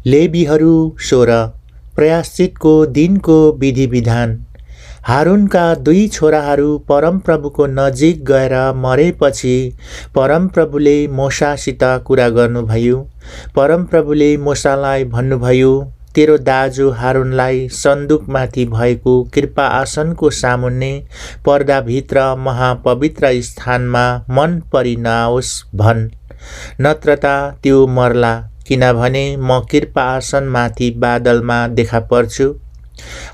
लेवीहरू 16 प्रायश्चितको दिनको विधि विधान। हारूनका 2 छोराहरू परमप्रभुको नजिक गएर मरेपछि परमप्रभुले मोशासित कुरा गर्नुभयो। परमप्रभुले मोशालाई भन्नुभयो, तेरो दाजु हारूनलाई सन्दुकमाथि भएको कृपा आसनको सामुन्ने पर्दाभित्र महापवित्र स्थानमा मन परि नआओस् भन्, नत्र त त्यो मर्ला, किनभने म कृपा आसनमाथि बादलमा देखा पर्छु।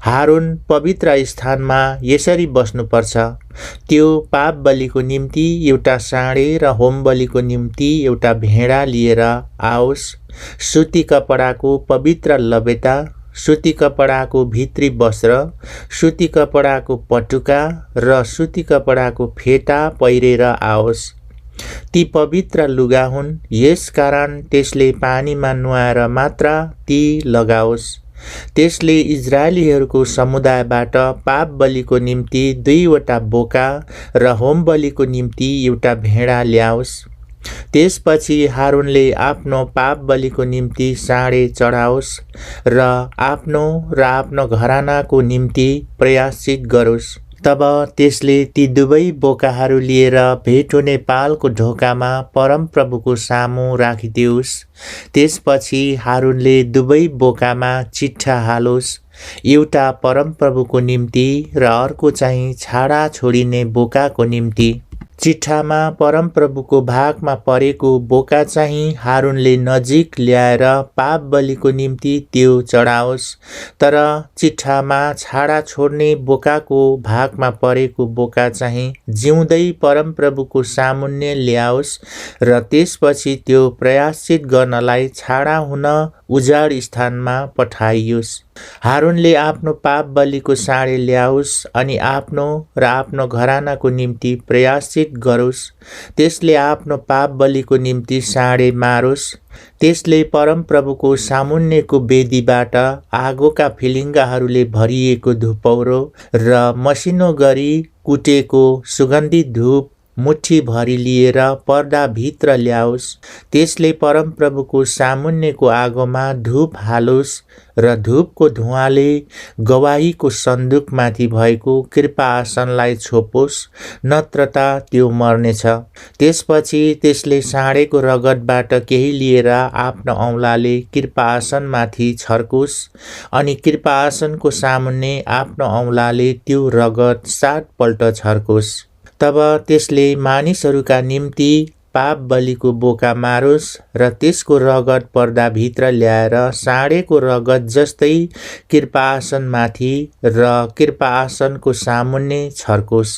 हारून पवित्र स्थानमा यसरी बस्नुपर्छ, त्यो पाप बलिको निम्ति एउटा साँडे र होम बलिको निम्ति एउटा भेडा लिएर आओस्। सुती कपडाको पवित्र लबेटा, सुती कपडाको भित्री वस्त्र, सुती कपडाको पटुका र सुती कपडाको फेटा पहिरेर आओस्। ती पवित्र लुगा हुन्, यसकारण त्यसले पानीमा नुहाएर मात्र ती लगाओस्। त्यसले इजरायलीहरूको समुदायबाट पाप बलिको निम्ति 2वटा बोका र होम बलिको निम्ति एउटा भेडा ल्याओस्। त्यसपछि हारूनले आफ्नो पाप बलिको निम्ति साँडे चढाओस् र आफ्नो घरानाको निम्ति प्रायश्चित गरोस्। तब त्यसले ती 2 बोकाहरू लिएर भेट हुने पालको ढोकामा परमप्रभुको सामु राखिदियोस्। त्यसपछि हारूनले 2 बोकामा चिट्ठा हालोस्, एउटा परमप्रभुको निम्ति र अर्को चाहिँ छाडा छोडिने बोकाको निम्ति। चिट्ठामा परमप्रभुको भागमा परेको बोका चाहिँ हारूनले नजिक ल्याएर पाप बलिको निम्ति त्यो चढाओस्। तर चिट्ठामा छाडा छोड्ने बोकाको भागमा परेको बोका चाहिँ जिउँदै परमप्रभुको सामुन्ने ल्याओस् र त्यसपछि त्यो प्रायश्चित गर्नलाई छाडा हुन उजाड स्थानमा पठाइयोस्। हारूनले आफ्नो पाप बलिको साँडे ल्याओस् अनि आफ्नो घरानाको निम्ति प्रायश्चित गरोस्। त्यसले आफ्नो पाप बलिको निम्ति साँडे मारोस्। त्यसले परमप्रभुको सामुन्नेको वेदीबाट आगोका फिलिङ्गाहरूले भरिएको धुपौरो र मसिनो गरी कुटेको सुगन्धित धूप मुठी भरि लिएर पर्दाभित्र ल्याओस्। त्यसले परमप्रभुको सामुन्नेको आगोमा धूप हालोस् र धूपको धुवाले गवाहीको सन्दुकमाथि भएको कृपा आसनलाई छोपोस्, नत्र त त्यो मर्नेछ। त्यसपछि त्यसले साँडेको रगतबाट केही लिएर आफ्नो औँलाले कृपा आसनमाथि छर्कोस् अनि कृपा आसनको सामुन्ने आफ्नो औँलाले त्यो रगत 7 पल्ट छर्कोस्। तब त्यसले मानिसहरूका निम्ति पाप बलिको बोका मारोस् र त्यसको रगत पर्दाभित्र ल्याएर साँडेको रगत जस्तै कृपा आसनमाथि र कृपा आसनको सामुन्ने छर्कोस्।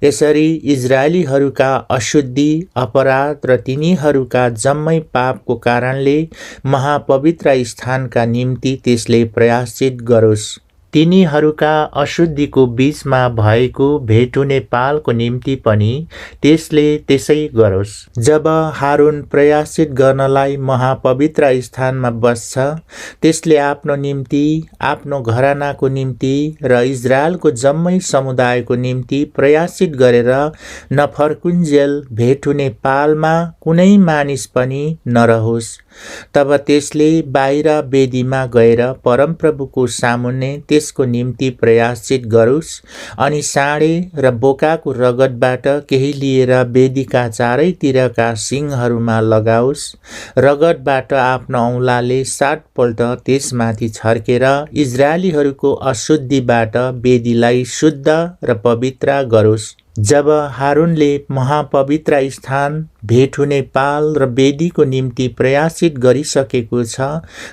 यसरी इजरायलीहरूका अशुद्धि, अपराध र तिनीहरूका जम्मै पापको कारणले महापवित्र स्थानका निम्ति त्यसले प्रायश्चित गरोस्। तिनीहरूका अशुद्धिको बीचमा भएको भेट हुने पालको निम्ति पनि त्यसले त्यसै गरोस्। जब हारून प्रायश्चित गर्नलाई महापवित्र स्थानमा बस्छ, त्यसले आफ्नो निम्ति, आफ्नो घरानाको निम्ति र इजरायलको जम्मै समुदायको निम्ति प्रायश्चित गरेर नफर्कुन्जेल भेट हुने पालमा कुनै मानिस पनि नरहोस्। तब त्यसले बाहिर वेदीमा गएर परमप्रभुको सामुन्ने त्यसको निम्ति प्रायश्चित गरोस् अनि साँडे र बोकाको रगतबाट केही लिएर वेदीका चारैतिरका सिङहरूमा लगाओस्। रगतबाट आफ्नो औँलाले 7 पल्ट त्यसमाथि छर्केर इजरायलीहरूको अशुद्धिबाट वेदीलाई शुद्ध र पवित्र गरोस्। जब हारूनले महापवित्र स्थान, भेट हुने पाल र वेदीको निम्ति प्रायश्चित गरिसकेको छ,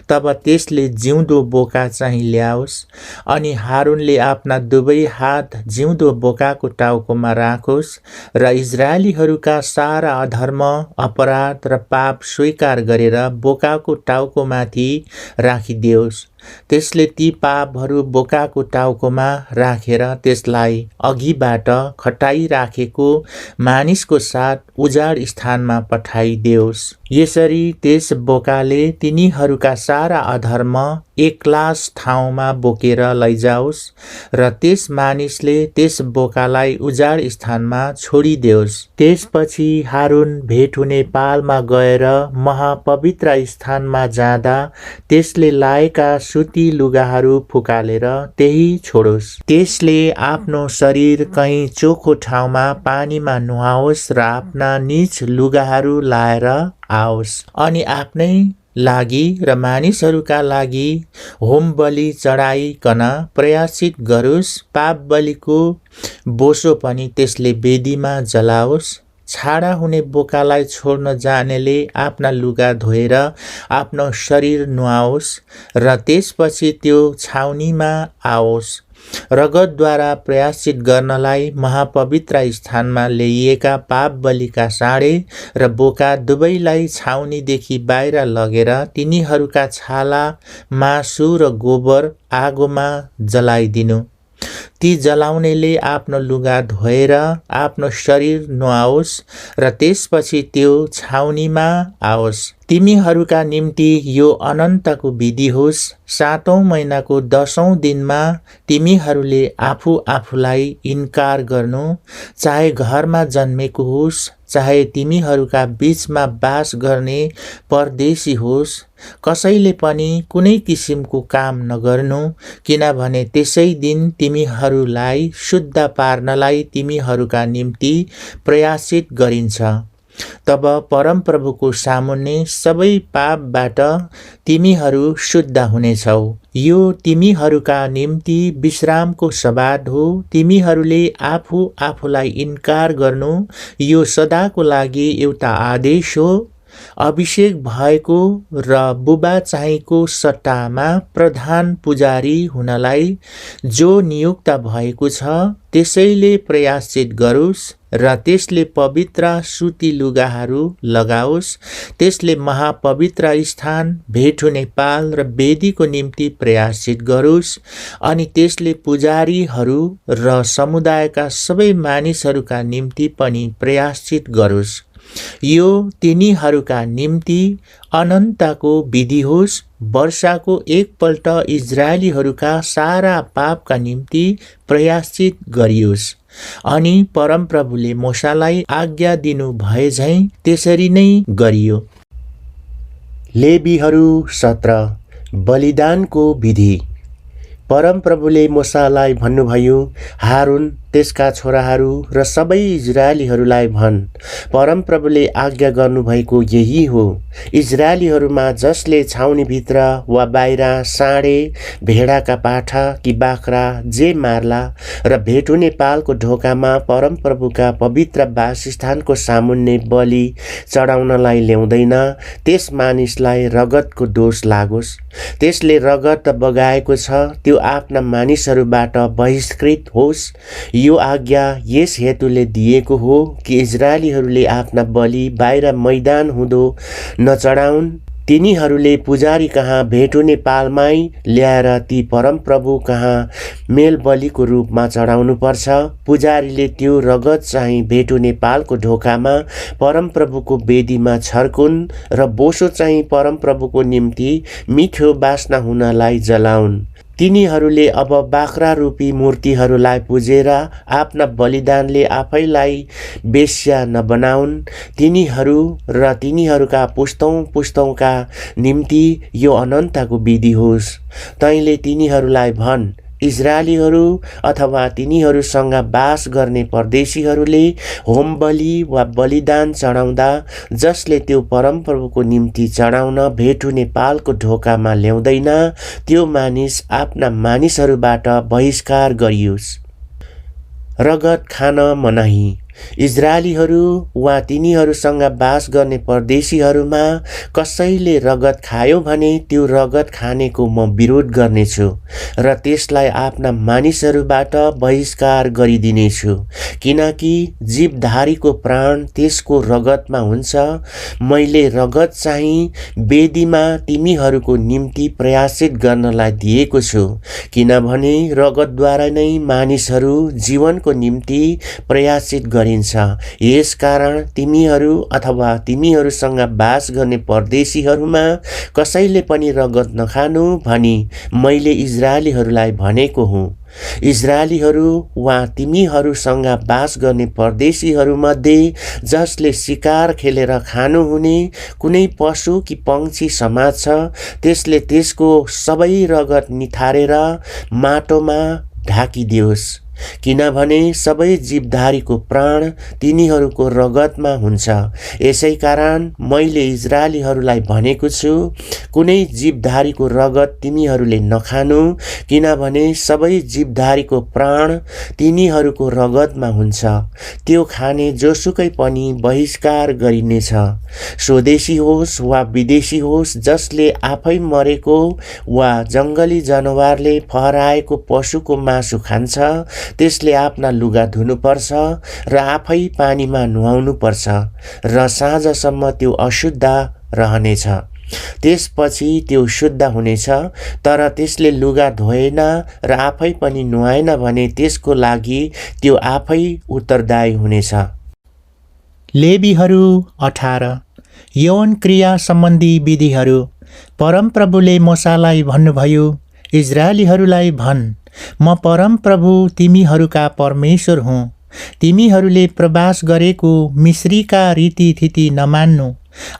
तब त्यसले जिउँदो बोका चाहिँ ल्याओस् अनि हारूनले आफ्ना 2 हात जिउँदो बोकाको टाउकोमा राखोस् र इजरायलीहरूका सारा अधर्म, अपराध र पाप स्वीकार गरेर बोकाको टाउकोमाथि राखिदियोस्। त्यसले ती पापहरू बोकाको टाउकोमा राखेर त्यसलाई अघिबाट खटाइराखेको मानिसको साथ उजाड स्थानमा पठाइदियोस्। यसरी त्यस बोकाले तिनीहरूका सारा अधर्म एकलास ठाउँमा बोकेर लैजाओस् र त्यस मानिसले त्यस बोकालाई उजाड स्थानमा छोडिदेओस्। त्यसपछि हारुन भेट हुने पालमा गएर महापवित्र स्थानमा जाँदा त्यसले लाएका सुती लुगाहरू फुकालेर त्यही छोडोस्। त्यसले आफ्नो शरीर कहीँ चोखो ठाउँमा पानीमा नुहाओस् र आफ्ना निज लुगाहरू लाएर आओस् अनि आफ्नै लागि र मानिसहरूका लागि होम बलि चढाइकन प्रयाश्चित गरोस्। पाप बलिको बोसो पनि त्यसले वेदीमा जलाओस्। छाडा हुने बोकालाई छोड्न जानेले आफ्ना लुगा धोएर आफ्नो शरीर नुहाओस् र त्यसपछि त्यो छाउनीमा आओस्। रगतद्वारा प्रयाश्चित गर्नलाई महापवित्र स्थानमा ल्याइएका पाप बलिका साँडे र बोका दुवैलाई छाउनीदेखि बाहिर लगेर तिनीहरूका छाला, मासु र गोबर आगोमा जलाइदिनु। ती जलाउनेले आफ्नो लुगा धोएर आफ्नो शरीर नुहाओस् र त्यसपछि त्यो छाउनीमा आओस्। तिमीहरूका निम्ति यो अनन्तको विधि होस्। 7औं महिनाको 10औं दिनमा तिमीहरूले आफू आफूलाई इन्कार गर्नु, चाहे घरमा जन्मेको होस्, चाहे तिमीहरूका बीचमा बास गर्ने परदेशी होस्, कसैले पनि कुनै किसिमको काम नगर्नु, किनभने त्यसै दिन तिमीहरूलाई शुद्ध पार्नलाई तिमीहरूका निम्ति प्रयाश्चित गरिन्छ। तब परमप्रभुको सामुन्ने सबै पापबाट तिमीहरू शुद्ध हुनेछौ। यो तिमीहरूका निम्ति विश्रामको सब्बात हो। तिमीहरूले आफू आफूलाई इन्कार गर्नु यो सदाको लागि एउटा आदेश हो। अभिषेक भएको र बुबा चाहिँको सट्टामा प्रधान पुजारी हुनलाई जो नियुक्त भएको छ त्यसैले प्रयाश्चित गरोस् र त्यसले पवित्र सुती लुगाहरू लगाओस्। त्यसले महापवित्र स्थान, भेट हुने पाल र वेदीको निम्ति प्रयाश्चित गरोस् अनि त्यसले पुजारीहरू र समुदायका सबै मानिसहरूका निम्ति पनि प्रयाश्चित गरोस्। यो तिनीहरूका निम्ति अनन्तको विधि होस्। वर्षको एकपल्ट इजरायलीहरूका सारा पापका निम्ति प्रयाश्चित गरियोस्। अनि परमप्रभुले मूसालाई आज्ञा दिनु भए झैं त्यसरी नै गरियो। लेवीहरू 17 बलिदानको विधि। परमप्रभुले मूसालाई भन्नुभयो, हारुन, त्यसका छोराहरू र सबै इजरायलीहरूलाई भन्, परमप्रभुले आज्ञा गर्नुभएको यही हो। इजरायलीहरूमा जसले छाउनीभित्र वा बाहिर साँडे, भेडाका पाठा कि बाख्रा जे मार्ला र भेट हुने पालको ढोकामा परमप्रभुका पवित्र वासस्थानको सामुन्ने बलि चढाउनलाई ल्याउँदैन, त्यस मानिसलाई रगतको दोष लागोस्। त्यसले रगत बगाएको छ त्यो आफ्ना मानिसहरूबाट बहिष्कृत होस्। यो आज्ञा यस हेतुले दिएको हो कि इजरायलीहरूले आफ्ना बलि बाहिर मैदान हुँदो नचढाउन्। तिनीहरूले पुजारी कहाँ भेट हुने पालमै ल्याएर ती परमप्रभु कहाँ मेल बलिको रूपमा चढाउनु पर्छ। पुजारीले त्यो रगत चाहिँ भेट हुने पालको ढोकामा परमप्रभुको वेदीमा छर्कुन् र बोसो चाहिँ परमप्रभुको निम्ति मिठो बास्ना हुनलाई जलाउन्। तिनीहरूले अब बाख्रा रूपी मूर्तिहरूलाई पुजेर आफ्ना बलिदानले आफैलाई बेश्या नबनाउन्। तिनीहरू र तिनीहरूका पुस्तौँका निम्ति यो अनन्तको विधि होस्। तैँले तिनीहरूलाई भन्, इजरायलीहरू अथवा तिनीहरूसँग बास गर्ने परदेशीहरूले होम बलि वा बलिदान चढाउँदा जसले त्यो परमप्रभुको निम्ति चढाउन भेट हुने पालको ढोकामा ल्याउँदैन, त्यो मानिस आफ्ना मानिसहरूबाट बहिष्कार गरियोस्। रगत खान मनाही। इजरायलीहरू वा तिनीहरूसँग बास गर्ने परदेशीहरूमा कसैले रगत खायो भने त्यो रगत खानेको म विरोध गर्नेछु र त्यसलाई आफ्ना मानिसहरूबाट बहिष्कार गरिदिनेछु, किनकि जीवधारीको प्राण त्यसको रगतमा हुन्छ। मैले रगत चाहिँ वेदीमा तिमीहरूको निम्ति प्रयाश्चित गर्नलाई दिएको छु, किनभने रगतद्वारा नै मानिसहरू जीवनको निम्ति प्रयाश्चित गरिन्छ। यसकारण तिमीहरू अथवा तिमीहरूसँग बास गर्ने परदेशीहरूमा कसैले पनि रगत नखानु भनी मैले इजरायलीहरूलाई भनेको हुँ। इजरायलीहरू वा तिमीहरूसँग बास गर्ने परदेशीहरूमध्ये जसले शिकार खेलेर खानुहुने कुनै पशु कि पंक्षी समात्छ त्यसले त्यसको सबै रगत निथारेर माटोमा ढाकिदियोस्, किनभने सबै जीवधारीको प्राण तिनीहरूको रगतमा हुन्छ। यसैकारण मैले इजरायलीहरूलाई भनेको छु, कुनै जीवधारीको रगत तिमीहरूले नखानु, किनभने सबै जीवधारीको प्राण तिनीहरूको रगतमा हुन्छ। त्यो खाने जोसुकै पनि बहिष्कार गरिनेछ। स्वदेशी होस् वा विदेशी होस्, जसले आफै मरेको वा जङ्गली जनावरले फहराएको पशुको मासु खान्छ त्यसले आफ्ना लुगा धुनुपर्छ र आफै पानीमा नुहाउनुपर्छ र साँझसम्म त्यो अशुद्ध रहनेछ। त्यसपछि त्यो शुद्ध हुनेछ। तर त्यसले लुगा धोएन र आफै पनि नुहाएन भने त्यसको लागि त्यो आफै उत्तरदायी हुनेछ। लेवीहरू 18। यौन क्रिया सम्बन्धी विधिहरू। परमप्रभुले मूसालाई भन्नुभयो, इजरायलीहरूलाई भन्, म परमप्रभु तिमीहरूका परमेश्वर हुँ। तिमीहरूले प्रवास गरेको मिश्रीका रीतिथिति नमान्नु।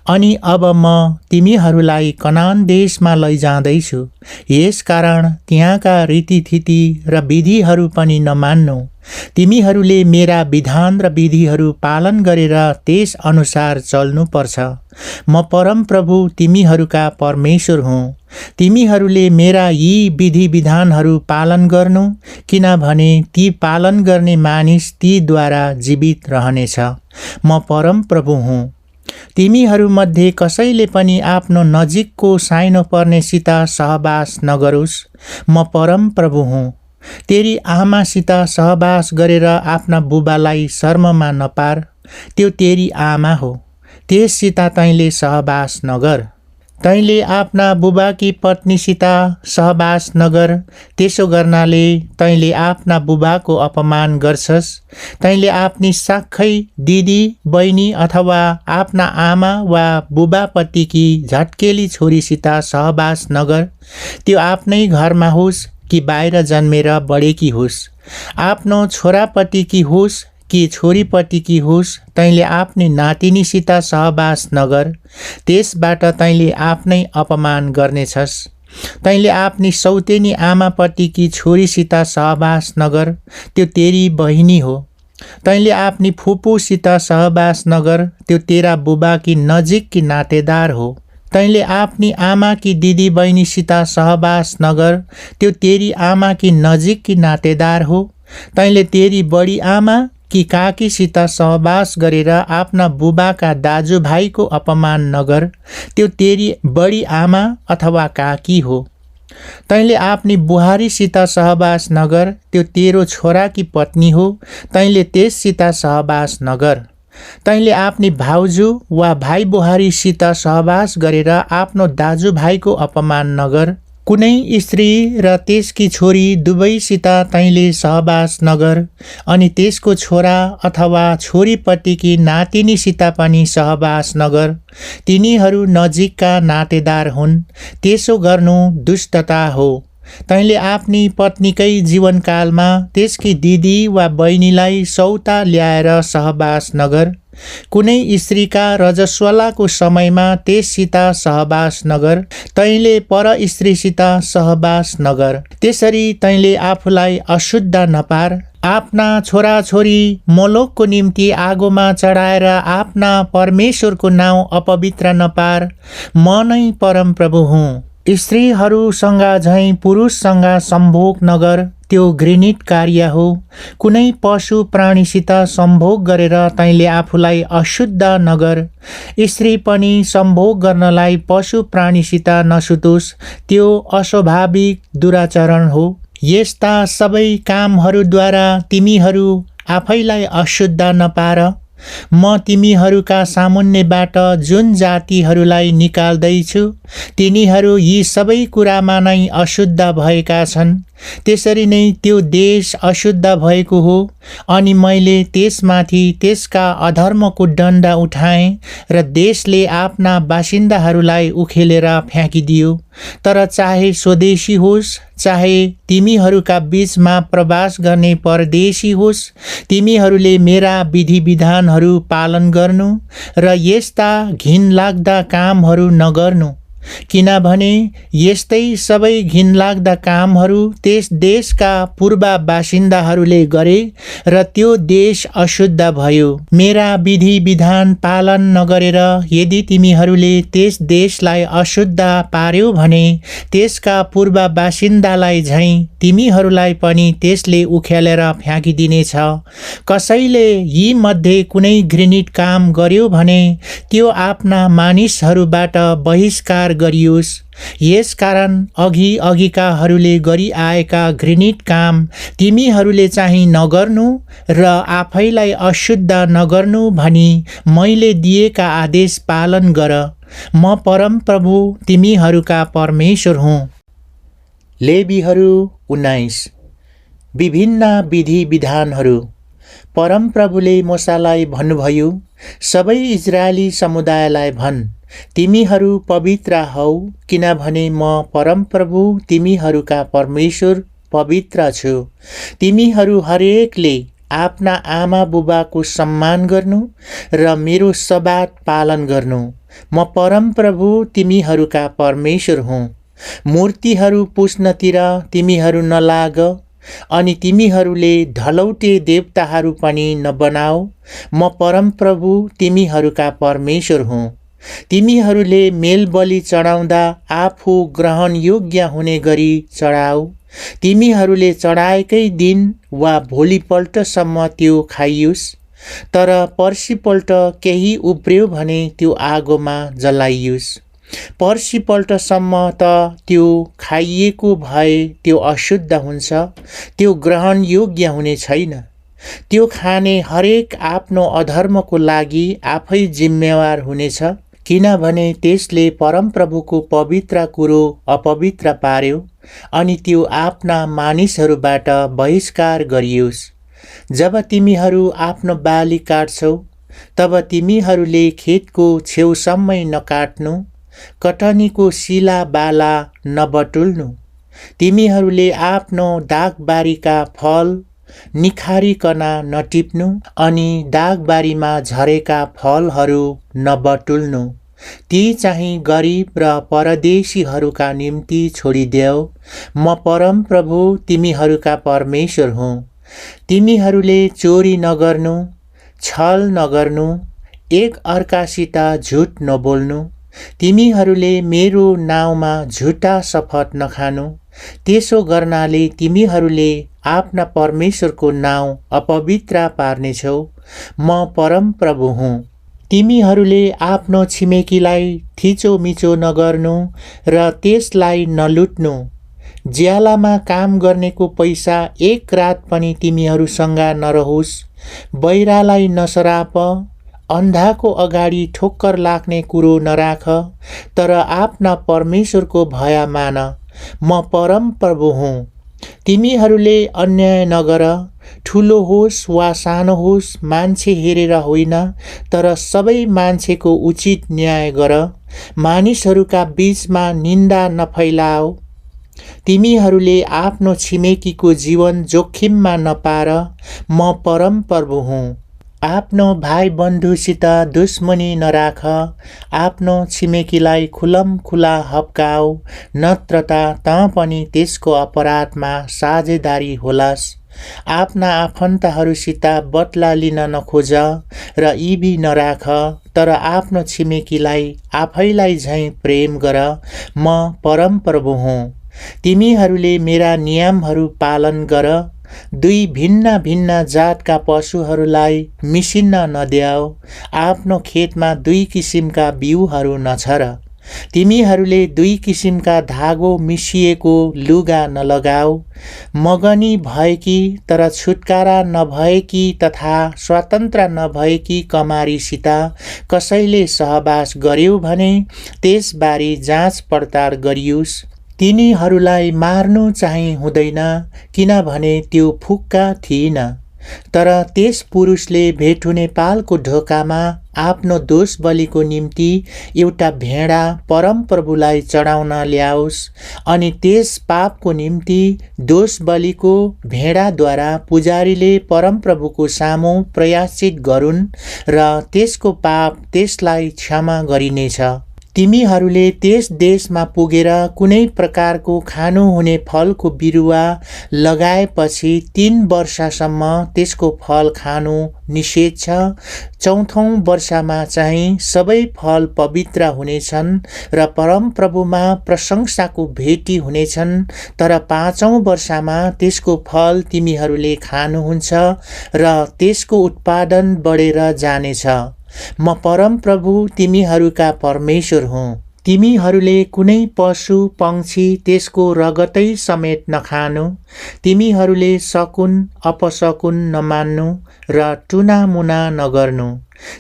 अनि अब म तिमीहरूलाई कनान देशमा लैजाँदैछु। यसकारण त्यहाँका रीतिथिति र विधिहरू पनि नमान्नु। तिमीहरूले मेरा विधान र विधिहरू पालन गरेर त्यस अनुसार चल्नुपर्छ। म परमप्रभु तिमीहरूका परमेश्वर हुँ। तिमीहरूले मेरा यी विधि विधानहरू पालन गर्नु, किनभने ती पालन गर्ने मानिस तीद्वारा जीवित रहनेछ। म परमप्रभु हुँ। तिमीहरूमध्ये कसैले पनि आफ्नो नजिकको साइनो पर्नेसित सहवास नगरोस्। म परमप्रभु हुँ। तेरी आमासित सहवास गरेर आफ्ना बुबालाई शर्ममा नपार। त्यो तेरी आमा हो, त्यससित तैँले सहवास नगर। तैँले आफ्ना बुबाकी पत्नीसित सहवास नगर। त्यसो गर्नाले तैँले आफ्ना बुबाको अपमान गर्छस्। तैँले आफ्नी साखै दिदी, बहिनी अथवा आफ्ना आमा वा बुबापतिकी झट्केली छोरीसित सहवास नगर। त्यो आफ्नै घरमा होस् कि बाहिर जन्मेर बढेकी होस्। आफ्नो छोरापतिकी होस् कि छोरीपतिकी होस्, तैँले आफ्नी नातिनीसित सहवास नगर। त्यसबाट तैँले आफ्नै अपमान गर्नेछस्। तैँले आफ्नी सौतेनी आमापतिकी छोरीसित सहवास नगर। त्यो तेरी बहिनी हो। तैँले आफ्नी फुपूसित सहवास नगर। त्यो तेरा बुबाकी नजिककी नातेदार हो। तैँले आफ्नी आमाकी दिदी बहिनीसित सहवास नगर। त्यो तेरी आमाकी नजिककी नातेदार हो। तैँले तेरी बडी आमा कि काकीसित सहवास गरेर आफ्ना बुबाका दाजुभाइको अपमान नगर। त्यो तेरी बडी आमा अथवा काकी हो। तैँले आफ्नी बुहारीसित सहवास नगर। त्यो तेरो छोराकी पत्नी हो। तैँले त्यससित सहवास नगर। तैँले आफ्नी भाउजू वा भाइ बुहारीसित सहवास गरेर आफ्नो दाजुभाइको अपमान नगर। कुनै स्त्री र त्यसकी छोरी दुवैसित तैँले सहवास नगर। अनि त्यसको छोरा अथवा छोरीपतिकी नातिनीसित पनि सहवास नगर। तिनीहरू नजिकका नातेदार हुन्। त्यसो गर्नु दुष्टता हो। तैँले आफ्नी पत्नीकै जीवनकालमा त्यसकी दिदी वा बहिनीलाई सौता ल्याएर सहवास नगर। कुनै स्त्रीका रजस्वलाको समयमा त्यससित सहवास नगर। तैँले पर स्त्रीसित सहवास नगर। त्यसरी तैँले आफूलाई अशुद्ध नपार। आफ्ना छोराछोरी मोलोकको निम्ति आगोमा चढाएर आफ्ना परमेश्वरको नाउँ अपवित्र नपार। म नै परमप्रभु हुँ। स्त्रीहरूसँग झैँ पुरुषसँग सम्भोग नगर। त्यो घृणित कार्य हो। कुनै पशु प्राणीसित सम्भोग गरेर तैँले आफूलाई अशुद्ध नगर। स्त्री पनि सम्भोग गर्नलाई पशु प्राणीसित नसुतोस्। त्यो अस्वाभाविक दुराचरण हो। यस्ता सबै कामहरूद्वारा तिमीहरू आफैलाई अशुद्ध नपार। म तिमीहरूका सामुन्नेबाट जुन जातिहरूलाई निकाल्दैछु तिनीहरू यी सबै कुरामा नै अशुद्ध भएका छन्। त्यसरी नै त्यो देश अशुद्ध भएको हो अनि मैले त्यसमाथि त्यसका अधर्मको डन्डा उठाएँ र देशले आफ्ना बासिन्दाहरूलाई उखेलेर फ्याँकिदियो। तर चाहे स्वदेशी होस् चाहे तिमीहरूका बीचमा प्रवास गर्ने परदेशी होस्, तिमीहरूले मेरा विधि विधानहरू पालन गर्नु र यस्ता घिनलाग्दा कामहरू नगर्नु, किनभने यस्तै सबै घिनलाग्दा कामहरू त्यस देशका पूर्व बासिन्दाहरूले गरे र त्यो देश अशुद्ध भयो। मेरा विधि विधान पालन नगरेर यदि तिमीहरूले त्यस देशलाई अशुद्ध पार्यो भने त्यसका पूर्व बासिन्दालाई झैँ तिमीहरूलाई पनि त्यसले उखेलेर फ्याँकिदिनेछ। कसैले यी मध्ये कुनै घृणित काम गर्यो भने त्यो आफ्ना मानिसहरूबाट बहिष्कार गरियोस्। यसकारण अघिकाहरूले गरिआएका घृणित काम तिमीहरूले चाहिँ नगर्नु र आफैलाई अशुद्ध नगर्नु भनी मैले दिएका आदेश पालन गर। म परमप्रभु तिमीहरूका परमेश्वर हुँ। लेवीहरू 19। विभिन्न विधि विधानहरू। परमप्रभुले मूसालाई भन्नुभयो, सबै इजरायली समुदायलाई भन्, तिमीहरू पवित्र हौ, किनभने म परमप्रभु तिमीहरूका परमेश्वर पवित्र छु। तिमीहरू हरेकले आफ्ना आमा बुबाको सम्मान गर्नु र मेरो सब्बात पालन गर्नु। म परमप्रभु तिमीहरूका परमेश्वर हुँ। मूर्तिहरू पुज्नतिर तिमीहरू नलाग अनि तिमीहरूले ढलौटे देवताहरू पनि नबनाऊ। म परमप्रभु तिमीहरूका परमेश्वर हुँ। तिमीहरूले मेलबलि चढाउँदा आफू ग्रहण योग्य हुने गरी चढाऊ। तिमीहरूले चढाएकै दिन वा भोलिपल्टसम्म त्यो खाइयोस्। तर पर्सिपल्ट केही उब्रियो भने त्यो आगोमा जलाइयोस्। पर्सिपल्टसम्म त त्यो खाइएको भए त्यो अशुद्ध हुन्छ, त्यो ग्रहण योग्य हुने छैन। त्यो खाने हरेक आफ्नो अधर्मको लागि आफै जिम्मेवार हुनेछ, किनभने त्यसले परमप्रभुको पवित्र कुरो अपवित्र पार्यो अनि त्यो आफ्ना मानिसहरूबाट बहिष्कार गरियोस्। जब तिमीहरू आफ्नो बाली काट्छौ तब तिमीहरूले खेतको छेउसम्मै नकाट्नु, कटनीको सिला बाला नबटुल्नु। तिमीहरूले आफ्नो दागबारीका फल निखारिकन नटिप्नु अनि दागबारीमा झरेका फलहरू नबटुल्नु। ती चाहिँ गरिब र परदेशीहरूका निम्ति छोडिदेऊ। म परमप्रभु तिमीहरूका परमेश्वर हुँ। तिमीहरूले चोरी नगर्नु, छल नगर्नु, एक अर्कासित झुट नबोल्नु। तिमीहरूले मेरो नाउँमा झुटा शपथ नखानु। त्यसो गर्नाले तिमीहरूले आफ्ना परमेश्वरको नाउँ अपवित्र पार्नेछौ। म परमप्रभु हुँ। तिमीहरूले आफ्नो छिमेकीलाई थिचोमिचो नगर्नु र त्यसलाई नलुट्नु। ज्यालामा काम गर्नेको पैसा एक रात पनि तिमीहरूसँग नरहोस्। बहिरालाई नसराप, अन्धाको अगाडि ठोक्कर लाग्ने कुरो नराख, तर आफ्ना परमेश्वरको भय मान। म परमप्रभु हुँ। तिमीहरूले अन्याय नगर, ठुलो होस् वा सानो होस्, मान्छे हेरेर होइन, तर सबै मान्छेको उचित न्याय गर। मानिसहरूका बीचमा निन्दा नफैलाऊ। तिमीहरूले आफ्नो छिमेकीको जीवन जोखिममा नपार। म परमप्रभु हुँ। आफ्नो भाइ बन्धुसित दुश्मनी नराख। आफ्नो छिमेकीलाई खुलमखुला हप्काऊ, नत्र त पनि त्यसको अपराधमा साझेदारी होलास्। आफ्ना आफन्तहरूसित बदला लिन नखोज र इबी नराख, तर आफ्नो छिमेकीलाई आफैलाई झैँ प्रेम गर। म परमप्रभु हुँ। तिमीहरूले मेरा नियमहरू पालन गर। दुई भिन्न भिन्न जातका पशुहरूलाई मिसिन्न नदेऊ। आफ्नो खेतमा दुई किसिमका बिउहरू नछर। तिमीहरूले दुई किसिमका धागो मिसिएको लुगा नलगाऊ। मगनी भएकी तर छुटकारा नभएकी तथा स्वतन्त्र नभएकी कमारीसित कसैले सहवास गर्यो भने त्यसबारे जाँच पडताल गरियोस्। तिनीहरूलाई मार्नु चाहिँ हुँदैन, किनभने त्यो फुक्का थिइन। तर त्यस पुरुषले भेटुने पालको ढोकामा आफ्नो दोष बलिको निम्ति एउटा भेडा परमप्रभुलाई चढाउन ल्याओस्, अनि त्यस पापको निम्ति दोष बलिको भेडाद्वारा पुजारीले परमप्रभुको सामु प्रायश्चित गरून् र त्यसको पाप त्यसलाई क्षमा गरिनेछ। तिमीहरूले त्यस देशमा पुगेर कुनै प्रकारको खानु हुने फलको बिरुवा लगाएपछि 3 वर्षसम्म त्यसको फल खानु निषेध छ। 4औं वर्षमा चाहिँ सबै फल पवित्र हुनेछन् र परमप्रभुमा प्रशंसाको भेटी हुनेछन्। तर 5औं वर्षमा त्यसको फल तिमीहरूले खानुहुन्छ र त्यसको उत्पादन बढेर जानेछ। म परमप्रभु तिमीहरूका परमेश्वर हुँ। तिमीहरूले कुनै पशु पंक्षी त्यसको रगतै समेत नखानु। तिमीहरूले शकुन अपशकुन नमान्नु र टुनामुना नगर्नु।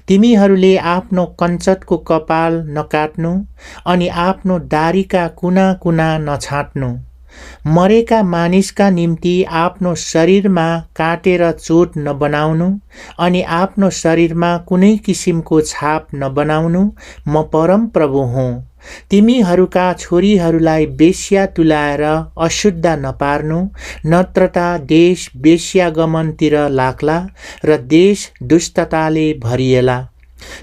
तिमीहरूले आफ्नो कञ्चटको कपाल नकाट्नु अनि आफ्नो दारीका कुना कुना नछाट्नु। मरेका मानिसका निम्ति आफ्नो शरीरमा काटेर चोट नबनाउनु अनि आफ्नो शरीरमा कुनै किसिमको छाप नबनाउनु। म परमप्रभु हुँ। तिमीहरूका छोरीहरूलाई बेश्या तुल्याएर अशुद्ध नपार्नु, नत्रता देश बेश्यागमनतिर लाग्ला र देश दुष्टताले भरिएला।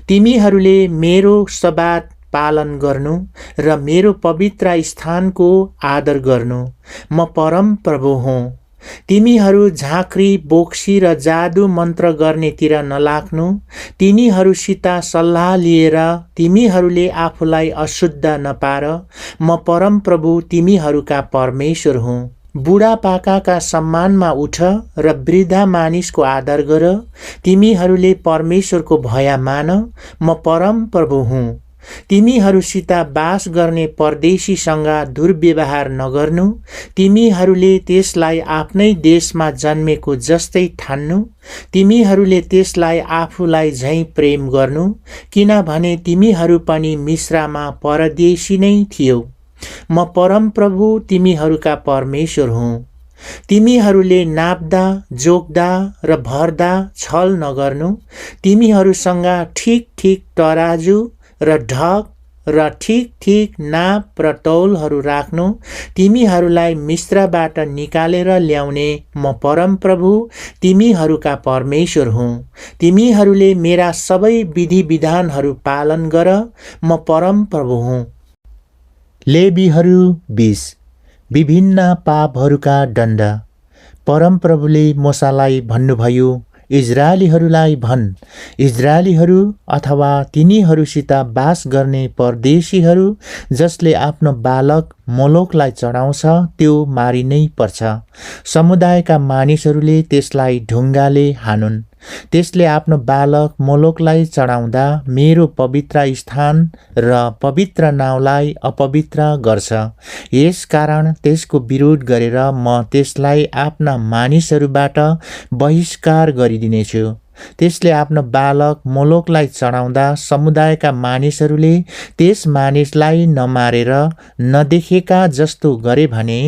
तिमीहरूले मेरो सब्बात पालन गर्नु र मेरो पवित्र स्थानको आदर गर्नु। म परमप्रभु हुँ। तिमीहरू झाँक्री बोक्सी र जादु मन्त्र गर्नेतिर नलाग्नु। तिनीहरूसित सल्लाह लिएर तिमीहरूले आफूलाई अशुद्ध नपार। म परमप्रभु तिमीहरूका परमेश्वर हुँ। बुढापाकाका सम्मानमा उठ र वृद्ध मानिसको आदर गर। तिमीहरूले परमेश्वरको भय मान। म परमप्रभु हुँ। तिमीहरूसित बास गर्ने परदेशीसँग दुर्व्यवहार नगर्नु। तिमीहरूले त्यसलाई आफ्नै देशमा जन्मेको जस्तै ठान्नु। तिमीहरूले त्यसलाई आफूलाई झैं प्रेम गर्नु, किनभने तिमीहरू पनि मिश्रमा परदेशी नै थियौ। म परमप्रभु तिमीहरूका परमेश्वर हुँ। तिमीहरूले नाप्दा जोग्दा र भर्दा छल नगर्नु। तिमीहरूसँग ठिक ठिक तराजु र ढक र ठिक ठिक नाप र तौलहरू राख्नु। तिमीहरूलाई मिश्रबाट निकालेर ल्याउने म परमप्रभु तिमीहरूका परमेश्वर हुँ। तिमीहरूले मेरा सबै विधि विधानहरू पालन गर। म परमप्रभु हुँ। लेवीहरू 20 विभिन्न पापहरूका दण्ड। परमप्रभुले मूसालाई भन्नुभयो, इजरायलीहरूलाई भन्, इजरायलीहरू अथवा तिनीहरूसित बास गर्ने परदेशीहरू जसले आफ्नो बालक मोलोकलाई चढाउँछ त्यो मारिनै पर्छ। समुदायका मानिसहरूले त्यसलाई ढुङ्गाले हानुन्। त्यसले आफ्नो बालक मोलोकलाई चढाउँदा मेरो पवित्र स्थान र पवित्र नाउँलाई अपवित्र गर्छ। यसकारण त्यसको विरोध गरेर म त्यसलाई आफ्ना मानिसहरूबाट बहिष्कार गरिदिनेछु। त्यसले आफ्नो बालक मोलोकलाई चढाउँदा समुदायका मानिसहरूले त्यस मानिसलाई नमारेर नदेखेका जस्तो गरे भने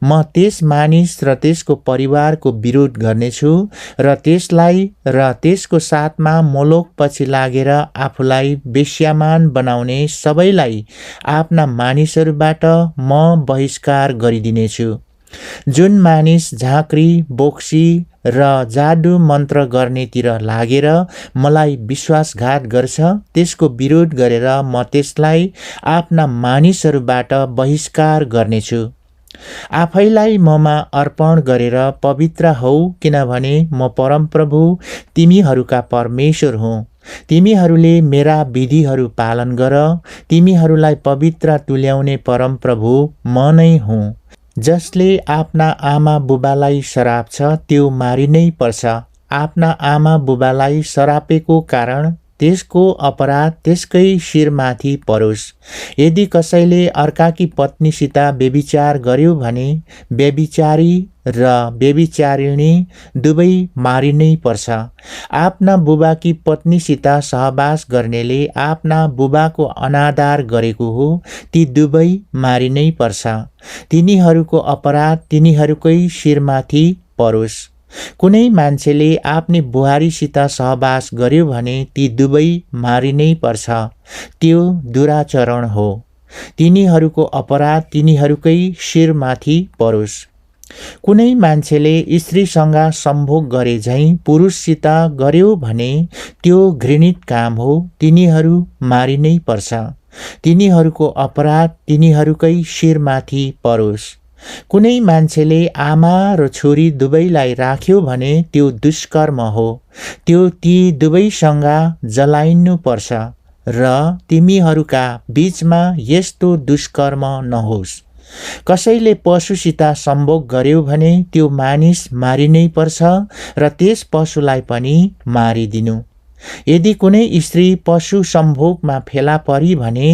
म त्यस मानिस र त्यसको परिवारको विरोध गर्नेछु र त्यसलाई र त्यसको साथमा मोलोक पछि लागेर आफूलाई बेश्यामान बनाउने सबैलाई आफ्ना मानिसहरूबाट म बहिष्कार गरिदिनेछु। जुन मानिस झाँक्री बोक्सी र जादु मन्त्र गर्नेतिर लागेर मलाई विश्वासघात गर्छ त्यसको विरोध गरेर म त्यसलाई आफ्ना मानिसहरूबाट बहिष्कार गर्नेछु। आफैलाई ममा अर्पण गरेर पवित्र हौ, किनभने म परमप्रभु तिमीहरूका परमेश्वर हुँ। तिमीहरूले मेरा विधिहरू पालन गर। तिमीहरूलाई पवित्र तुल्याउने परमप्रभु म नै हुँ। जसले आफ्ना आमा बुबालाई सराप्छ त्यो मारिनै पर्छ। आफ्ना आमा बुबालाई सरापेको कारण त्यसको अपराध त्यसकै शिरमाथि परोस्। यदि कसैले अर्काकी पत्नीसित व्यभिचार गर्यो भने व्यभिचारी र व्यभिचारिणी दुवै मारिनै पर्छ। आफ्ना बुबाकी पत्नीसित सहवास गर्नेले आफ्ना बुबाको अनादर गरेको हो, ती दुवै मारिनै पर्छ। तिनीहरूको अपराध तिनीहरूकै शिरमाथि परोस्। कुनै मान्छेले आफ्नी बुहारीसित सहवास गर्यो भने ती दुवै मारिनै पर्छ। त्यो दुराचरण हो। तिनीहरूको अपराध तिनीहरूकै शिरमाथि परोस्। कुनै मान्छेले स्त्रीसँग सम्भोग गरे झैं पुरुषसित गर्यो भने त्यो घृणित काम हो, तिनीहरू मारिनै पर्छ। तिनीहरूको अपराध तिनीहरूकै शिरमाथि परोस्। कुनै मान्छेले आमा र छोरी दुवैलाई राख्यो भने त्यो दुष्कर्म हो, त्यो ती दुवैसँग जलाइनु पर्छ र तिमीहरूका बीचमा यस्तो दुष्कर्म नहोस्। कसैले पशुसित सम्भोग गर्यो भने त्यो मानिस मारिनै पर्छ र त्यस पशुलाई पनि मारिदिनु। यदि कुनै स्त्री पशु सम्भोगमा फेला परी भने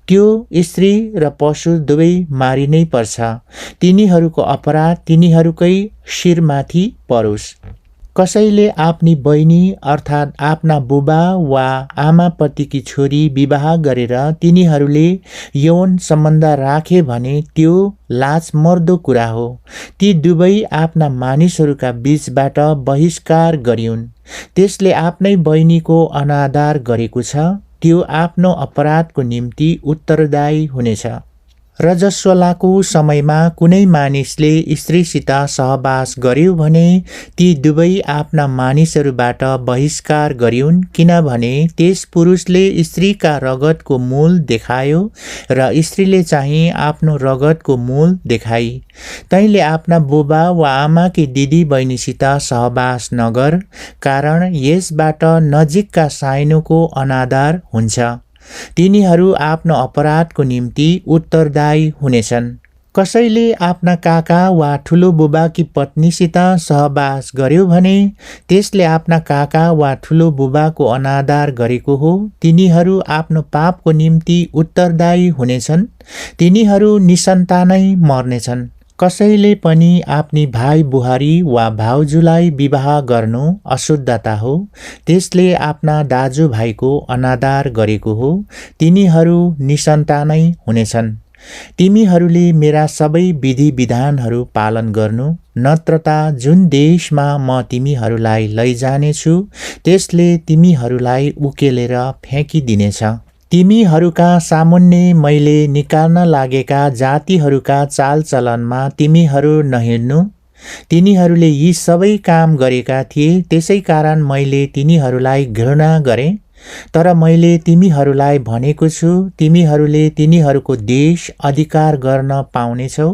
त्यो स्त्री र पशु दुवै मारिनै पर्छ। तिनीहरूको अपराध तिनीहरूकै शिरमाथि परोस्। कसैले आफ्नी बहिनी अर्थात् आफ्ना बुबा वा आमापतिकी छोरी विवाह गरेर तिनीहरूले यौन सम्बन्ध राखे भने त्यो लाजमर्दो कुरा हो। ती दुवै आफ्ना मानिसहरूका बीचबाट बहिष्कार गरिउन्। त्यसले आफ्नै बहिनीको अनादर गरेको छ, त्यो आफ्नो अपराधको निम्ति उत्तरदायी हुनेछ। रजस्वलाको समयमा कुनै मानिसले स्त्रीसित सहवास गर्यो भने ती दुवै आफ्ना मानिसहरूबाट बहिष्कार गरिउन्, किनभने त्यस पुरुषले स्त्रीका रगतको मूल देखायो र स्त्रीले चाहिँ आफ्नो रगतको मूल देखाई। तैँले आफ्ना बुबा वा आमाकी दिदी बहिनीसित सहवास नगर, कारण यसबाट नजिकका साइनोको अनादर हुन्छ। तिनीहरू आफ्नो अपराधको निम्ति उत्तरदायी हुनेछन्। कसैले आफ्ना काका वा ठुलो बुबाकी पत्नीसित सहवास गर्यो भने त्यसले आफ्ना काका वा ठुलो बुबाको अनादर गरेको हो, तिनीहरू आफ्नो पापको निम्ति उत्तरदायी हुनेछन्। तिनीहरू निसन्तानै मर्नेछन्। कसैले पनि आफ्नी भाइ बुहारी वा भाउजूलाई विवाह गर्नु अशुद्धता हो, त्यसले आफ्ना दाजुभाइको अनादर गरेको हो, तिनीहरू निसन्तानै हुनेछन्। तिमीहरूले मेरा सबै विधि विधानहरू पालन गर्नु, नत्र त जुन देशमा म तिमीहरूलाई लैजानेछु त्यसले तिमीहरूलाई उकेलेर फ्याँकिदिनेछ। तिमीहरूका सामुन्ने मैले निकाल्न लागेका जातिहरूका चालचलनमा तिमीहरू नहिँड्नु। तिनीहरूले यी सबै काम गरेका थिए, त्यसै कारण मैले तिनीहरूलाई घृणा गरेँ। तर मैले तिमीहरूलाई भनेको छु, तिमीहरूले तिनीहरूको देश अधिकार गर्न पाउनेछौ,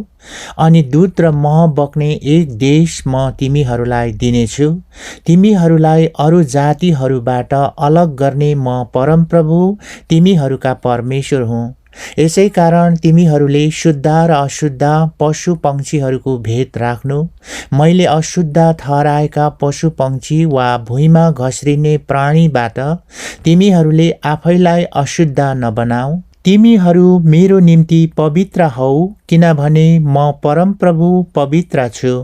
अनि दूध र मह बग्ने एक देश म तिमीहरूलाई दिनेछु। तिमीहरूलाई अरू जातिहरूबाट अलग गर्ने म परमप्रभु तिमीहरूका परमेश्वर हुँ। यसै कारण तिमीहरूले शुद्ध र अशुद्ध पशु पक्षीहरूको भेद राख्नु। मैले अशुद्ध ठहराएका पशु पक्षी वा भुइँमा घस्रिने प्राणीबाट तिमीहरूले आफैलाई अशुद्ध नबनाऊ। तिमीहरू मेरो निम्ति पवित्र हौ, किनभने म परमप्रभु पवित्र छु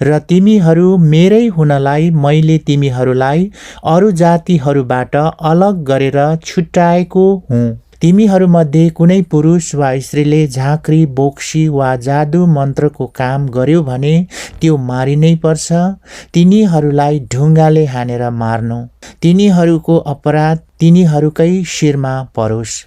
र तिमीहरू मेरै हुनलाई मैले तिमीहरूलाई अरू जातिहरूबाट अलग गरेर छुट्याएको हुँ। तिमीहरूमध्ये कुनै पुरुष वा स्त्रीले झाँक्री, बोक्सी वा जादु मन्त्रको काम गर्यो भने त्यो मारिनै पर्छ। तिनीहरूलाई ढुङ्गाले हानेर मार्नु। तिनीहरूको अपराध तिनीहरूकै शिरमा परोस्।